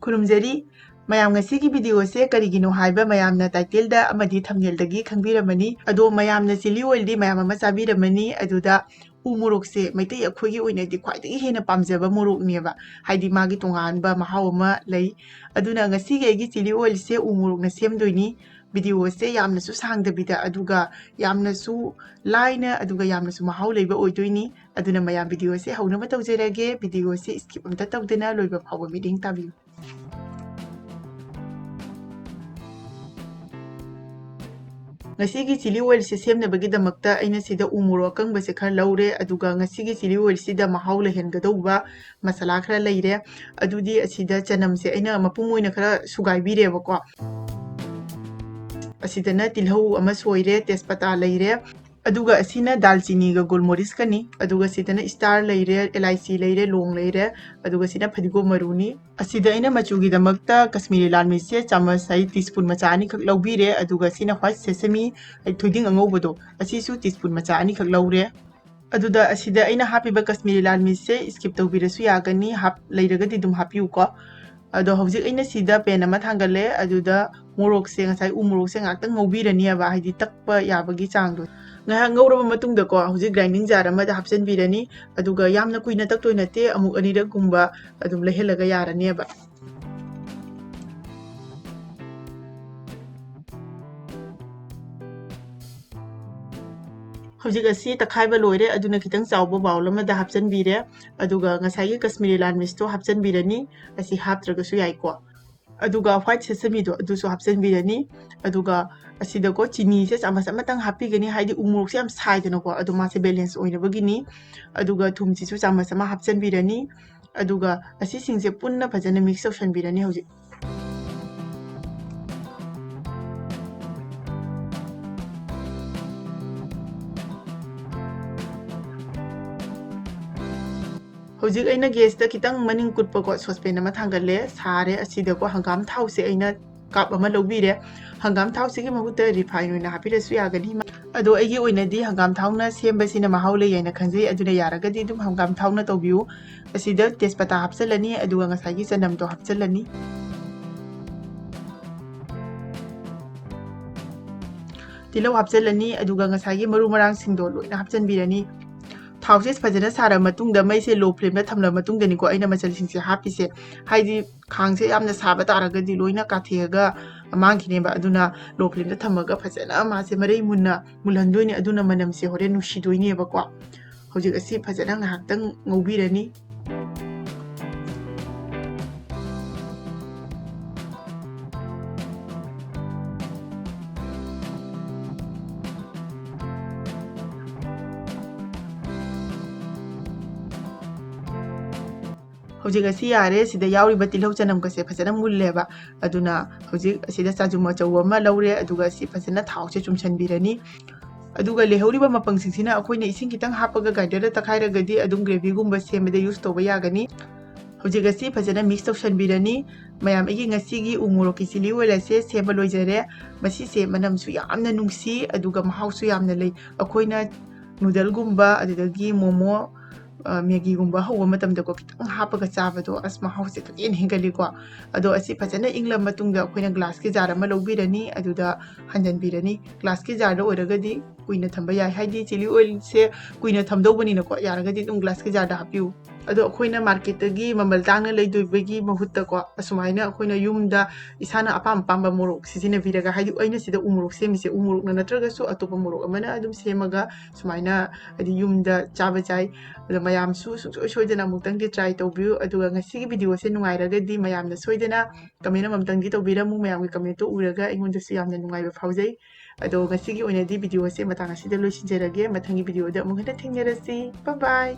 ꯈꯨꯔꯨꯝꯖꯔꯤ ꯃꯌꯥꯝ ꯉꯁꯤꯒꯤ ꯚꯤꯗꯤꯑꯣꯁꯦ ꯀꯔꯤꯒꯤꯅꯣ ꯍꯥꯏꯕ ꯃꯌꯥꯝꯅ ꯇꯥꯏꯇꯜꯗ ꯑꯃꯗꯤ ꯊꯝꯅꯦꯜꯗꯒꯤ ꯈꯪꯕꯤꯔꯝꯃꯅꯤ ꯑꯗꯣ ꯃꯌꯥꯝꯅ ꯆꯤꯂꯤ ꯑꯣꯏꯜꯗꯤ ꯃꯌꯥꯝ ꯑꯃ ꯆꯥꯕꯤꯔꯝꯃꯅꯤ ꯑꯗꯨꯗ ꯎ ꯃꯣꯔꯣꯛꯁꯦ ꯃꯩꯇꯩ ꯑꯩꯈꯣꯏꯒꯤ ꯑꯣꯏꯅꯗꯤ ꯈ꯭ꯋꯥꯏꯗꯒꯤ ꯍꯦꯟꯅ ꯄꯥꯝꯖꯕ ꯃꯣꯔꯣꯛꯅꯦꯕ ꯍꯥꯏꯗꯤ ꯃꯥꯒꯤ ꯇꯣꯉꯥꯟꯕ ꯃꯍꯥꯎ ꯑꯃ ꯂꯩ ꯑꯗꯨꯅ ꯉꯁꯤꯒꯤ ꯑꯩꯒꯤ ꯆꯤꯂꯤ ꯑꯣꯏꯜꯁꯦ ꯎ ꯃꯣꯔꯣꯛꯅ ꯁꯦꯝꯗꯣꯏꯅꯤ ꯚꯤꯗꯤꯑꯣꯁꯦ ꯌꯥꯝꯅꯁꯨ ꯁꯥꯡꯗꯕꯤꯗ ꯑꯗꯨꯒ ꯌꯥꯝꯅꯁꯨ ꯂꯥꯏꯅ ꯑꯗꯨꯒ ꯌꯥꯝꯅꯁꯨ ꯃꯍꯥꯎ ꯂꯩꯕ ꯑꯣꯏꯗꯣꯏꯅꯤ ꯑꯗꯨꯅ ꯃꯌꯥꯝ ꯚꯤꯗꯤꯑꯣꯁꯦ ꯍꯧꯅꯕ ꯇꯧꯖꯔꯒꯦ ꯚꯤꯗꯤꯑꯣꯁꯦ ꯁ꯭ꯀꯤꯞ ꯑꯝꯇ ꯇꯧꯗꯅ ꯂꯣꯏꯕ ꯐꯥꯎꯕ ꯃꯤꯠꯌꯦꯡ ꯇꯥꯕꯤꯌꯨ ꯉꯁꯤꯒꯤ ꯆꯤꯂꯤ ꯑꯣꯏꯜꯁꯦ ꯁꯦꯝꯅꯕꯒꯤꯗꯃꯛꯇ ꯑꯩꯅ ꯁꯤꯗ ꯎ ꯃꯣꯔꯣꯛ ꯑꯀꯪꯕꯁꯦ ꯈꯔ ꯂꯧꯔꯦ ꯑꯗꯨꯒ ꯉꯁꯤꯒꯤ ꯆꯤꯂꯤ ꯑꯣꯏꯜꯁꯤꯗ ꯃꯍꯥꯎ ꯂꯩꯍꯟꯒꯗꯧꯕ ꯃꯁꯥꯂꯥ ꯈꯔ ꯂꯩꯔꯦ ꯑꯗꯨꯗꯤ ꯑꯁꯤꯗ ꯆꯅꯝꯁꯦ ꯑꯩꯅ ꯃꯄꯨꯝ ꯑꯣꯏꯅ ꯈꯔ ꯁꯨꯒꯥꯏꯕꯤꯔꯦꯕꯀꯣ ꯑꯁꯤꯗꯅ ꯇꯤꯜꯍꯧ ꯑꯃ ꯁꯣꯏꯔꯦ ꯇꯦꯖꯄꯇꯥ ꯂꯩꯔꯦ ꯑꯗꯨꯒ ꯑꯁꯤꯅ ꯗꯥꯜꯆꯤꯅꯤꯒ ꯒꯣꯜꯃꯣꯔꯤꯁꯀꯅꯤ ꯑꯗꯨꯒ ꯁꯤꯗꯅ ꯁ꯭ꯇꯥꯔ ꯂꯩꯔꯦ ꯑꯦꯂꯥꯏꯆꯤ ꯂꯩꯔꯦ ꯂꯣꯡ ꯂꯩꯔꯦ ꯑꯗꯨꯒ ꯁꯤꯅ ꯐꯗꯤꯒꯣꯝ ꯃꯔꯨꯅꯤ ꯑꯁꯤꯗ ꯑꯩꯅ ꯃꯆꯨꯒꯤꯗꯃꯛꯇ ꯀश्मीरी ꯂꯥꯜ ꯃꯤꯔꯆꯁꯦ ꯆꯥꯃꯁ ꯍꯥꯏ ꯇꯤꯁꯄꯨꯟ ꯃꯆꯥ ꯑꯅꯤꯈꯛ ꯂꯧꯕꯤꯔꯦ ꯑꯗꯨꯒ ꯁꯤꯅ ꯍ꯭ꯋꯥꯏꯠ ꯁꯦꯁꯃꯤ ꯊꯣꯏꯗꯤꯡ ꯑꯉꯧꯕꯗꯣ ꯑꯁꯤꯁꯨ ꯇꯤꯁꯄꯨꯟ ꯃꯆꯥ ꯑꯅꯤꯈꯛ ꯂꯧꯔꯦ ꯑꯗꯨꯗ ꯑꯁꯤꯗ ꯑꯩꯅ ꯍꯥꯞꯄꯤꯕ ꯀश्मीरी ꯂꯥꯜ ꯃꯤꯔꯆꯁꯦ ꯁ꯭ꯀꯤꯞ ꯇꯧꯕꯤꯔꯁꯨ ꯌꯥꯒꯅꯤ ꯂꯩꯔꯒꯗꯤ ꯑꯗꯨꯝ ꯍꯥꯞꯄꯤꯌꯨꯀꯣ ꯑꯗꯣ ꯍꯧꯖꯤꯛ ꯑꯩꯅ ꯁꯤꯗ ꯄꯦꯟ ꯑꯃ ꯊꯥꯡꯒꯠꯂꯦ ꯑꯗꯨꯗ ꯃꯣꯔꯣꯛꯁꯦ ꯉꯁꯥꯏ ꯎ ꯃꯣꯔꯣꯛꯁꯦ ꯉꯥꯛꯇꯪ ꯉꯧꯕꯤꯔꯅꯤꯕ ꯍꯥꯏꯗꯤ ꯇꯛꯄ ꯌꯥꯕꯒꯤ ꯆꯥꯡꯗꯣ ꯉꯥꯏꯍꯥꯛ ꯉꯧꯔꯕ ꯃꯇꯨꯡꯗꯀꯣ ꯍꯧꯖꯤꯛ ꯒ꯭ꯔꯥꯏꯟꯗꯤꯡ ꯖꯥꯔ ꯑꯃꯗ ꯍꯥꯞꯆꯤꯟꯕꯤꯔꯅꯤ ꯑꯗꯨꯒ ꯌꯥꯝꯅ ꯀꯨꯏꯅ ꯇꯛꯇꯣꯏ ꯅꯠꯇꯦ ꯑꯃꯨꯛ ꯑꯅꯤꯔꯛꯒꯨꯝꯕ ꯑꯗꯨꯝ ꯂꯩꯍꯜꯂꯒ ꯌꯥꯔꯅꯦꯕ ꯍꯧꯖꯤꯛ ꯑꯁꯤ ꯇꯛꯈꯥꯏꯕ ꯂꯣꯏꯔꯦ ꯑꯗꯨꯅ ꯈꯤꯇꯪ ꯆꯥꯎꯕ ꯕꯥꯎꯜ ꯑꯃꯗ ꯍꯥꯞꯆꯤꯟꯕꯤꯔꯦ ꯑꯗꯨꯒ ꯉꯁꯥꯏꯒꯤ ꯀश्मीरी ꯂꯥꯜ ꯃꯤꯔꯆꯇꯣ ꯍꯥꯞꯆꯤꯟꯕꯤꯔꯅꯤ ꯑꯁꯤ ꯍꯥꯞꯇ꯭ꯔꯒꯁꯨ ꯌꯥꯏꯀꯣ ꯑꯗꯨꯒ ꯍ꯭ꯋꯥꯏꯠ ꯁꯦꯁꯃꯤꯗꯣ ꯑꯗꯨꯁꯨ ꯍꯥꯞꯆꯤꯟꯕꯤꯔꯅꯤ ꯑꯗꯨꯒ ꯑꯁꯤꯗꯀꯣ ꯆꯤꯅꯤꯁꯦ ꯆꯥꯃꯁ ꯑꯃꯇꯪ ꯍꯥꯞꯄꯤꯒꯅꯤ ꯍꯥꯏꯗꯤ ꯎ ꯃꯣꯔꯣꯛꯁꯦ ꯌꯥꯝ ꯁꯥꯏꯗꯅꯀꯣ ꯑꯗꯣ ꯃꯥꯁꯦ ꯕꯦꯂꯦꯟꯁ ꯑꯣꯏꯅꯕꯒꯤꯅꯤ ꯑꯗꯨꯒ ꯊꯨꯝꯁꯤꯁꯨ ꯆꯥꯃꯁ ꯑꯃ ꯍꯥꯞꯆꯤꯟꯕꯤꯔꯅꯤ ꯑꯗꯨꯒ ꯑꯁꯤꯁꯤꯡꯁꯦ ꯄꯨꯟꯅ ꯐꯖꯅ ꯃꯤꯛꯁ ꯇꯧꯁꯟꯕꯤꯔꯅꯤ ꯍꯧꯖꯤꯛ ꯍꯧꯖꯤꯛ ꯑꯩꯅ ꯒꯦꯁꯇ ꯈꯤꯇꯪ ꯃꯅꯤꯡ ꯀꯨꯠꯄꯀꯣ ꯁꯣꯁꯄꯦꯟ ꯑꯃ ꯊꯥꯡꯒꯠꯂꯦ ꯁꯥꯔꯦ ꯑꯁꯤꯗꯀꯣ ꯍꯪꯒꯥꯝ ꯊꯥꯎꯁꯦ ꯑꯩꯅ ꯀꯥꯞ ꯑꯃ ꯂꯧꯕꯤꯔꯦ ꯍꯪꯒꯥꯝ ꯊꯥꯎꯁꯤꯒꯤ ꯃꯍꯨꯠꯇ ꯔꯤꯐꯥꯏꯟ ꯑꯣꯏꯅ ꯍꯥꯞꯄꯤꯔꯁꯨ ꯌꯥꯒꯅꯤ ꯑꯗꯣ ꯑꯩꯒꯤ ꯑꯣꯏꯅꯗꯤ ꯍꯪꯒꯥꯝ ꯊꯥꯎꯅ ꯁꯦꯝꯕꯁꯤꯅ ꯃꯍꯥꯎ ꯂꯩ ꯍꯥꯏꯅ ꯈꯟꯖꯩ ꯑꯗꯨꯅ ꯌꯥꯔꯒꯗꯤ ꯑꯗꯨꯝ ꯍꯪꯒꯥꯝ ꯊꯥꯎꯅ ꯇꯧꯕꯤꯌꯨ ꯑꯁꯤꯗ ꯇꯦꯖꯄꯇꯥ ꯍꯥꯞꯆꯤꯜꯂꯅꯤ ꯑꯗꯨꯒ ꯉꯁꯥꯏꯒꯤ ꯆꯅꯝꯗꯣ ꯍꯥꯞꯆꯤꯜꯂꯅꯤ ꯇꯤꯜꯍꯧ ꯍꯥꯞꯆꯤꯜꯂꯅꯤ ꯑꯗꯨꯒ ꯉꯁꯥꯏꯒꯤ ꯃꯔꯨ ꯃꯔꯥꯡꯁꯤꯡꯗꯣ ꯂꯣꯏꯅ ꯍꯥꯞꯆꯤꯟꯕꯤꯔꯅꯤ ꯊꯥꯎꯁꯦ ꯐꯖꯅ ꯁꯥꯔꯕ ꯃꯇꯨꯡꯗ ꯃꯩꯁꯦ ꯂꯣ ꯐ꯭ꯂꯦꯝꯗ ꯊꯝꯂꯕ ꯃꯇꯨꯡꯗꯅꯤꯀꯣ ꯑꯩꯅ ꯃꯆꯜꯁꯤꯡꯁꯦ ꯍꯥꯞꯄꯤꯁꯦ ꯍꯥꯏꯗꯤ ꯈꯥꯡꯁꯦ ꯌꯥꯝꯅ ꯁꯥꯕ ꯇꯥꯔꯒꯗꯤ ꯂꯣꯏꯅ ꯀꯥꯊꯦꯛꯑꯒ ꯃꯥꯡꯈꯤꯅꯦꯕ ꯑꯗꯨꯅ ꯂꯣ ꯐ꯭ꯂꯦꯝꯗ ꯊꯝꯃꯒ ꯐꯖꯅ ꯃꯥꯁꯦ ꯃꯔꯩ ꯃꯨꯟꯅ ꯃꯨꯜꯍꯟꯗꯣꯏꯅꯦ ꯑꯗꯨꯅ ꯃꯅꯝꯁꯦ ꯍꯣꯔꯦꯟ ꯅꯨꯡꯁꯤꯗꯣꯏꯅꯦꯕꯀꯣ ꯍꯧꯖꯤꯛ ꯑꯁꯤ ꯐꯖꯅ ꯉꯥꯏꯍꯥꯛꯇꯪ ꯉꯧꯕꯤꯔꯅꯤ ꯍꯧꯖꯤꯛ ꯑꯁꯤ ꯌꯥꯔꯦ ꯁꯤꯗ ꯌꯥꯎꯔꯤꯕ ꯇꯤꯜꯍꯧ ꯆꯅꯝꯒꯁꯦ ꯐꯖꯅ ꯃꯨꯜꯂꯦꯕ ꯑꯗꯨꯅ ꯍꯧꯖꯤꯛ ꯑꯁꯤꯗ ꯆꯥꯖꯨꯝ ꯑꯆꯧꯕ ꯑꯃ ꯂꯧꯔꯦ ꯑꯗꯨꯒ ꯑꯁꯤ ꯐꯖꯅ ꯊꯥꯎꯁꯦ ꯆꯨꯝꯁꯟꯕꯤꯔꯅꯤ ꯑꯗꯨꯒ ꯂꯩꯍꯧꯔꯤꯕ ꯃꯄꯪꯁꯤꯡꯁꯤꯅ ꯑꯩꯈꯣꯏꯅ ꯏꯁꯤꯡ ꯈꯤꯇꯪ ꯍꯥꯞꯄꯒ ꯒ꯭ꯔꯥꯏꯟꯗꯔꯗ ꯇꯛꯈꯥꯏꯔꯒꯗꯤ ꯑꯗꯨꯝ ꯒ꯭ꯔꯦꯚꯤꯒꯨꯝꯕ ꯁꯦꯝꯕꯗ ꯌꯨꯁ ꯇꯧꯕ ꯌꯥꯒꯅꯤ ꯍꯧꯖꯤꯛ ꯑꯁꯤ ꯐꯖꯅ ꯃꯤꯛꯁ ꯇꯧꯁꯟꯕꯤꯔꯅꯤ ꯃꯌꯥꯝ ꯑꯩꯒꯤ ꯉꯁꯤꯒꯤ ꯎ ꯃꯣꯔꯣꯛꯀꯤ ꯆꯤꯂꯤ ꯑꯣꯏꯜ ꯑꯁꯦ ꯁꯦꯝꯕ ꯂꯣꯏꯖꯔꯦ ꯃꯁꯤꯁꯦ ꯃꯅꯝꯁꯨ ꯌꯥꯝꯅ ꯅꯨꯡꯁꯤ ꯑꯗꯨꯒ ꯃꯍꯥꯎꯁꯨ ꯌꯥꯝꯅ ꯂꯩ ꯑꯩꯈꯣꯏꯅ ꯅꯨꯗꯜꯒꯨꯝꯕ ꯑꯗꯨꯗꯒꯤ ꯃꯣꯃꯣ ꯃꯦꯒꯤꯒꯨꯝꯕ ꯍꯧꯕ ꯃꯇꯝꯗꯀꯣ ꯈꯤꯇꯪ ꯍꯥꯞꯄꯒ ꯆꯥꯕꯗꯣ ꯑꯁ ꯃꯍꯥꯎꯁꯦ ꯈꯪꯍꯦꯟ ꯍꯦꯟꯒꯠꯂꯤꯀꯣ ꯑꯗꯣ ꯑꯁꯤ ꯐꯖꯅ ꯏꯪꯂꯕ ꯃꯇꯨꯡꯗ ꯑꯩꯈꯣꯏꯅ ꯒ꯭ꯂꯥꯁꯀꯤ ꯖꯥꯔ ꯑꯃ ꯂꯧꯕꯤꯔꯅꯤ ꯑꯗꯨꯗ ꯍꯟꯖꯟꯕꯤꯔꯅꯤ ꯒ꯭ꯂꯥꯁꯀꯤ ꯖꯥꯔꯗ ꯑꯣꯏꯔꯒꯗꯤ ꯀꯨꯏꯅ ꯊꯝꯕ ꯌꯥꯏ ꯍꯥꯏꯗꯤ ꯆꯤꯂꯤ ꯑꯣꯏꯜꯁꯦ ꯀꯨꯏꯅ ꯊꯝꯗꯧꯕꯅꯤꯅꯀꯣ ꯌꯥꯔꯒꯗꯤ ꯑꯗꯨꯝ ꯒ꯭ꯂꯥꯁꯀꯤ ꯖꯥꯔꯗ ꯍꯥꯞꯄꯤꯌꯨ ꯑꯗꯣ ꯑꯩꯈꯣꯏꯅ ꯃꯥꯔꯀꯦꯠꯇꯒꯤ ꯃꯃꯜ ꯇꯥꯡꯅ ꯂꯩꯗꯣꯏꯕꯒꯤ ꯃꯍꯨꯠꯇꯀꯣ ꯑꯁꯨꯃꯥꯏꯅ ꯑꯩꯈꯣꯏꯅ ꯌꯨꯝꯗ ꯏꯁꯥꯅ ꯑꯄꯥꯝ ꯑꯄꯥꯝꯕ ꯃꯣꯔꯣꯛ ꯁꯤꯖꯤꯟꯅꯕꯤꯔꯒ ꯍꯥꯏꯗꯤ ꯑꯩꯅ ꯁꯤꯗ ꯎ ꯃꯣꯔꯣꯛ ꯁꯦꯝꯃꯤꯁꯦ ꯎ ꯃꯣꯔꯣꯛꯅ ꯅꯠꯇ꯭ꯔꯒꯁꯨ ꯑꯇꯣꯞꯄ ꯃꯣꯔꯣꯛ ꯑꯃꯅ ꯑꯗꯨꯝ ꯁꯦꯝꯃꯒ ꯁꯨꯃꯥꯏꯅ ꯍꯥꯏꯗꯤ ꯌꯨꯝꯗ ꯆꯥꯕ ꯌꯥꯏ ꯑꯗꯣ ꯃꯌꯥꯝꯁꯨ ꯁꯨꯡꯁꯣꯏ ꯁꯣꯏꯗꯅ ꯑꯃꯨꯛꯇꯪꯗꯤ ꯇ꯭ꯔꯥꯏ ꯇꯧꯕꯤꯌꯨ ꯑꯗꯨꯒ ꯉꯁꯤꯒꯤ ꯚꯤꯗꯤꯑꯣꯁꯦ ꯅꯨꯡꯉꯥꯏꯔꯒꯗꯤ ꯃꯌꯥꯝꯅ ꯁꯣꯏꯗꯅ ꯀꯃꯦꯟ ꯑꯃꯇꯪꯗꯤ ꯇꯧꯕꯤꯔꯝꯃꯨ ꯃꯌꯥꯝꯒꯤ ꯀꯃꯦꯟꯇꯣ ꯎꯔꯒ ꯑꯩꯉꯣꯟꯗꯁꯨ ꯌꯥꯝꯅ ꯅꯨꯡꯉꯥꯏꯕ ꯐꯥꯎꯖꯩ ꯑꯗꯣ ꯉꯁꯤꯒꯤ ꯑꯣꯏꯅꯗꯤ ꯚꯤꯗꯤꯑꯣꯁꯦ ꯃꯇꯥꯡ ꯑꯁꯤꯗ ꯂꯣꯏꯁꯤꯟꯖꯔꯒꯦ ꯃꯊꯪꯒꯤ ꯚꯤꯗꯤꯑꯣꯗ ꯑꯃꯨꯛ ꯍꯦꯟꯅ ꯊꯦꯡꯅꯔꯁꯤ ꯕꯥꯏ ꯕꯥꯏ